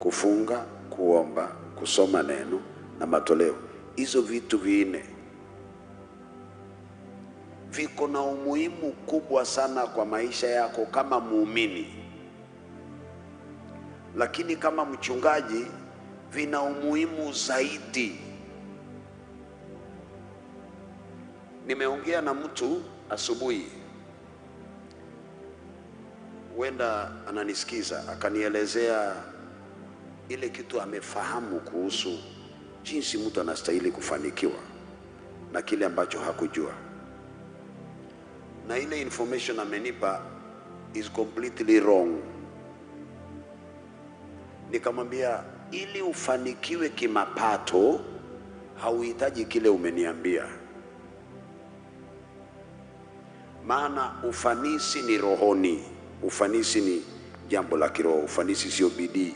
kufunga, kuomba, kusoma neno na matoleo. Hizo vitu vinne viko na umuhimu kubwa sana kwa maisha yako kama muumini, lakini kama mchungaji vina umuhimu zaidi. Nimeongea na mtu asubuhi, wenda ananisikiza, akanielezea ile kitu amefahamu kuhusu jinsi mtu anastahili kufanikiwa na kile ambacho hakujua, na ile information amenipa is completely wrong. Nikamwambia, ili ufanikiwe kimapato hauhitaji kile umeniambia, maana ufanisi ni rohoni. Ufanisi ni jambo la kiroho. Ufanisi sio bidii.